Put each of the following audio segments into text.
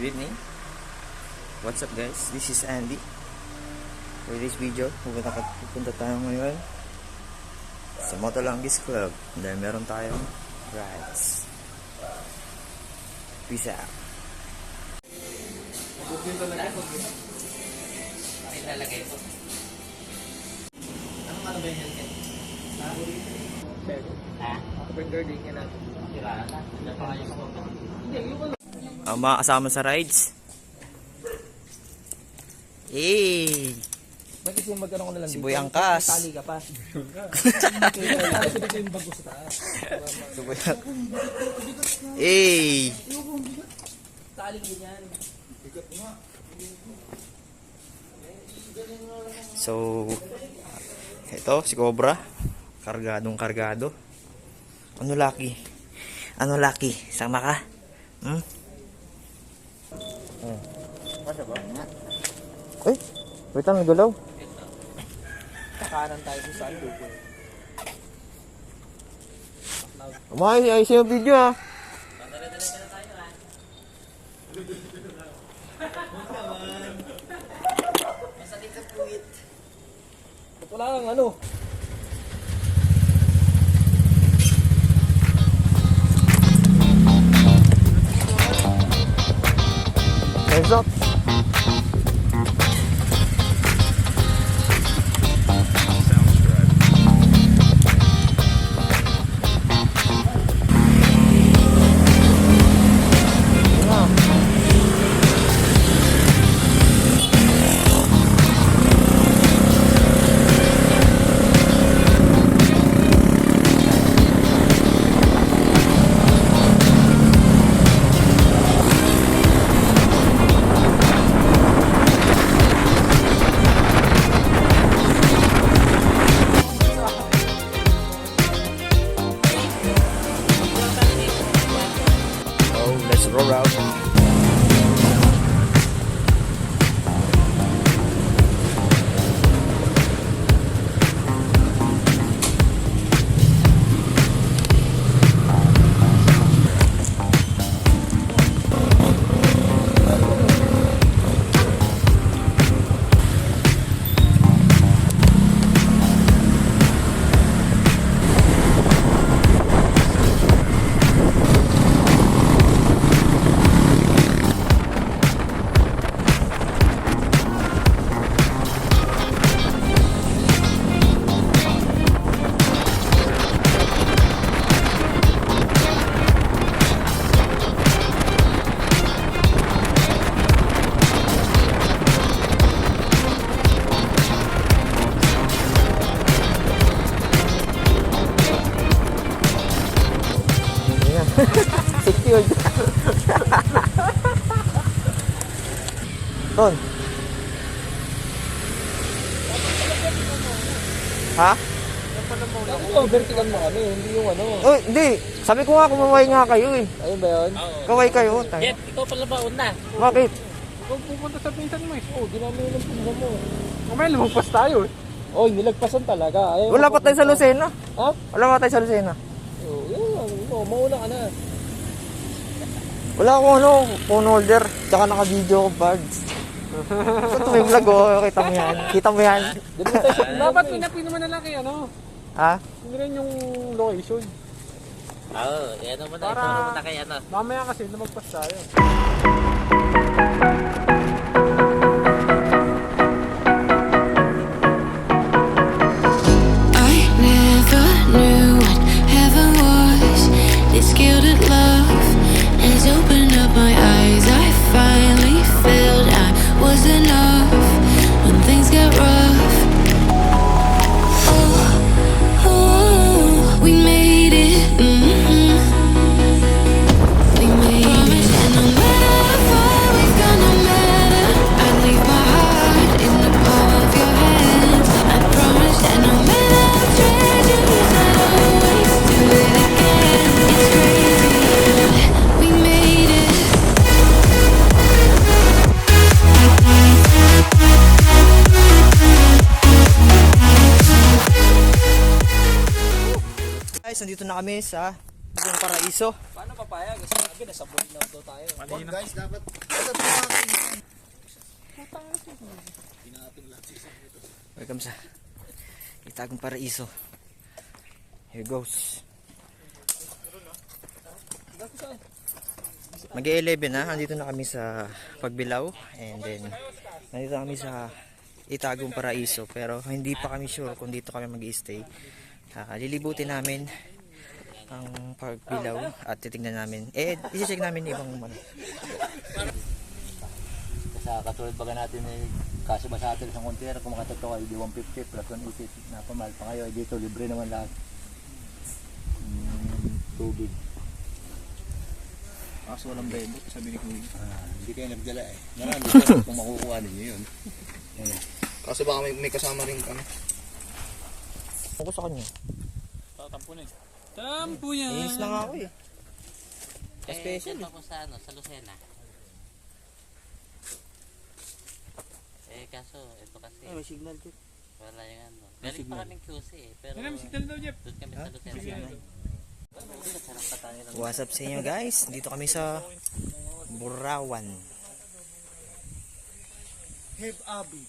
Good evening. What's up guys? This is Andy. For this video, pupunta tayo ngayon sa Motolonggis Club dahil meron tayong rides. Peace out. Ilalagay ito. Anong ano ba yung helmet? Ha? Overgirding niya lang. Tira na. Hindi pa kayo sa hindi, yung Ang mga kasama sa rides. Hey! ba't kasi magkaroon ko na lang Si dito? Boy Angkas. Tali ka pa. Kasi dito yung bago sa taas. Hey! Tali ko yan. So, ito si Cobra. Kargadong kargado. Ano Lucky? Ano Lucky? Sama ka? Hmm? Kasya ba? Uy! Wait lang, nagalaw. Kakanan tayo sa saan doon. Ayos yung video ha. Wala kang ano. Heads up. Let's roll out. Secured. Ton. Ha? Oh, vertical mo kami, hindi yung ano. Oh, hindi. Sabi ko nga kumaway nga kayo eh. Ayun ba yun? Kaway kayo. Tayo. Jet, ikaw pala ba una? Bakit? Ikaw pupunta sa pinsan mo eh. Oh, di namin yung pinsan mo. Mamaya lumagpas tayo eh. Oh, nilagpasan talaga. Ayaw Wala pa tayo sa Lucena. Ha? Wala pa tayo sa Lucena. Oh, yun lang. Oh, mauna ka na. Wala akong ano, phone holder. Tsaka naka-video ko bags. Ito may vlog oh. Kita mo yan. Kita mo yan. Di ba tayo sa dapat pinapin naman na lang kay ano. Ha? Hindi rin yung location. Oo, yan mo na. Para- Ito mo na kay ano. Mamaya kasi lumagpas tayo. I never knew what heaven was. This gilded love has opened up my eyes. I finally felt I was enough when things got rough. Oh, oh, we made it. We made it. And no matter how far we've gone, no matter, I'd leave my heart in the palm of your hands. I promise that no matter how treasures, I'd always do it again. It's crazy, we made it. Guys, nandito na kami sa Yung paraiso. Paano papayag? Sabi, nasa Bulacan daw tayo. Guys, dapat welcome sa Itagong Paraiso. Here goes. Mag-11 na. Nandito na kami sa Pagbilao. And then, nandito kami sa Itagong Paraiso. Pero hindi pa kami sure kung dito kami mag-i-stay. Lilibutin namin ang Pagbilao at titingnan namin. Isi-check namin ibang ano. Sa katulad baga natin kaso ba sa atin isang kontera kung makatotoo ay di 150 plus 180 na pamahal pa kayo ay dito libre naman lahat. Tubig. Kaso walang bebo, sabi ni Kuya. Hindi kayo nagdala eh. Marami kayo kung makukuha ninyo yun. Kaso baka may kasama rin kami. Ako sa kanya. Tatampo na eh. Tampo yan! Inis na nga ako eh. Special. Dito ako sa, sa Lucena. Kaso, ito kasi. May signal dito. Wala yung ano. Galing pa kaming QC eh. Pero May signal daw, Jeff. doon kami sa Lucena. What's up sa inyo guys? Dito kami sa Burawan. Have Abi.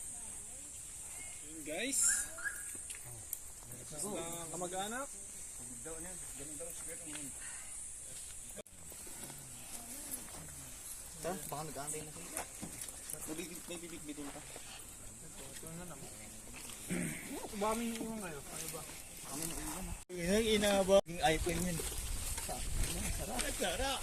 Guys. Sa kamag-anak. Baka nag-aantay na sila. May bibig-bitin pa. Umami yung iwan ngayon. Ano ba? Yung inaba. Yung iPhone yun. Sarap.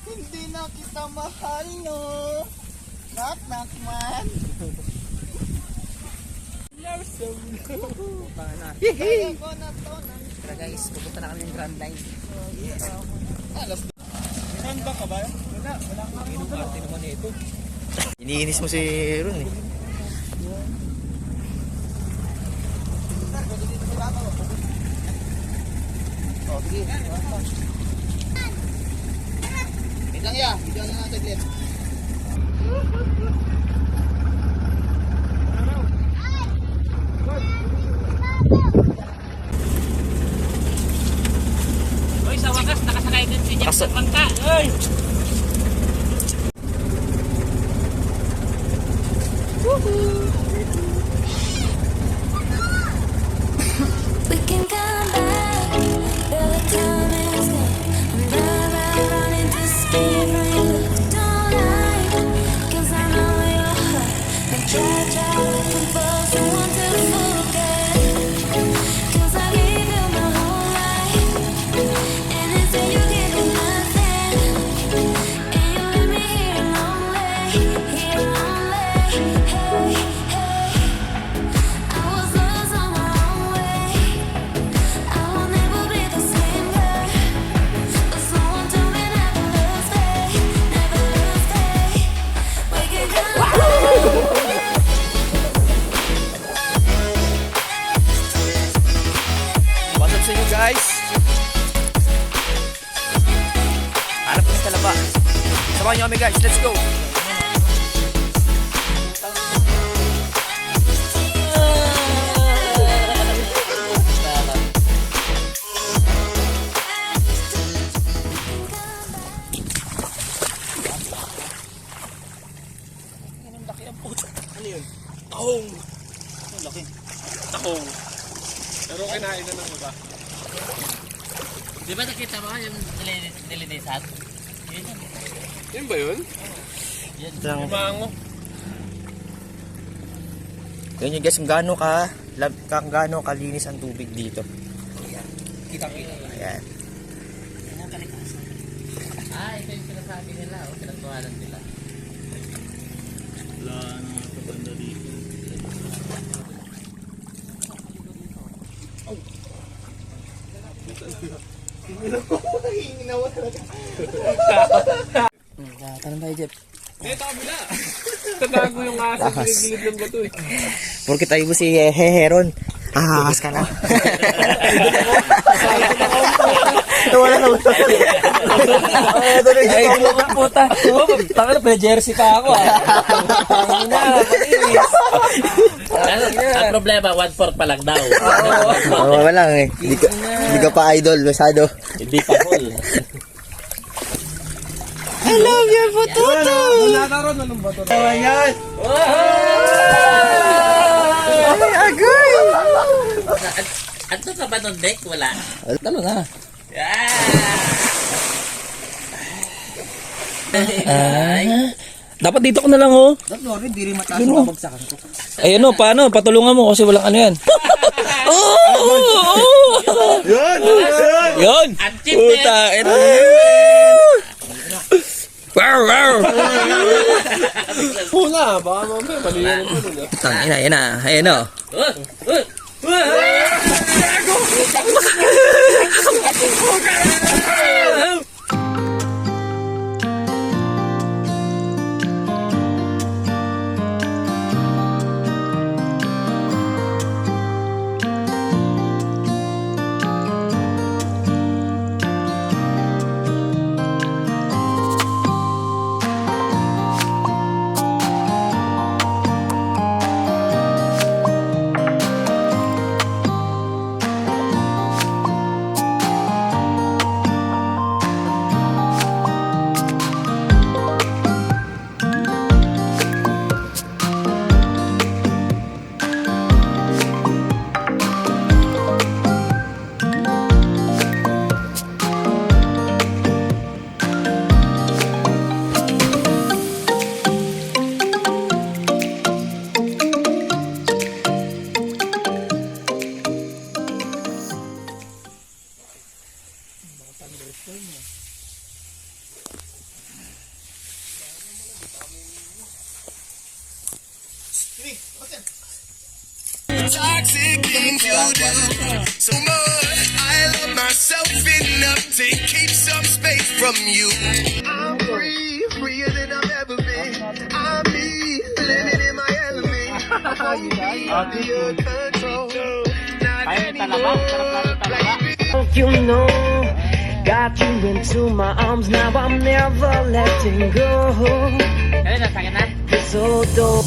Hindi na kita mahal, no? Knock, knock, man. Tara guys, pupunta na kami ng Grand Line. Handa ka ba? Wala ka. Inom arte naman ito. Iniinis mo si Ron eh. Oh, sige. Wait lang ya. Video na natin ulit. Uy, sa wakas, nakasakay din si Jeff sa bangka. Uy! We can come back, though the time is gone. I'm never running to escape from your look tonight. 'Cause I know you're hurt. I try looking for someone to forget. 'Cause I gave you my whole life, and instead you gave me nothing. And you left me here lonely. Hey, hey. I was lost on my own way. I will never be the same girl. But someone told me never lose faith, never lose faith. We can go. What's up sa inyo guys? Hanap ko sa talaba. Samahan nyo kami guys, let's go! Tahong. Ang laki. Tahong. Pero kinain na ng iba. Di ba nakita mo yung nilinisan? Yun yun. Yun ba yun? Ito lang. Mango. Yun yung guys, kung gaano kalinis ang tubig dito. Kita-kita. Ayan. Ito yung sinasabi nila. O, pinagtuhanan nila. Wala na sa banda dito. Tanong tayo, Jeff. Dito kabila. Tatago yung aso. Gilid ng bato eh. Porkit tayo si Heron. Ahas ka na. Wala na ba? Ay, gulo ka puta. Taka na, pala jersey pa ako ah. Tangin na, pakinis. Ang problema, 1/4 pa lang daw. Wala lang eh. Hindi ka pa idol, masyado. Hindi pa full. I love your potato! Wala na ron, anong bato? Ay, agay! Ano ka ba ng deck? Wala. Talo na. Dapat dito ko na lang, oh. Don't worry, di rin mataas ang babagsakan ko. Ayun, oh, paano? Patulungan mo kasi walang ano yan. Yun! Ang cheap Puta, ito. Wow, wow! Pula, baka mamaya maliyan ito nun. Tangina, ayun na. Ayun, oh. Toxic things you do so much. I love myself enough to keep some space from you. I'm free, freer than I've ever been. I'm me, living in my element. Under your control, not anymore. You know, got you into my arms, now I'm never letting go. Kaya na, sakit na? It's so dope.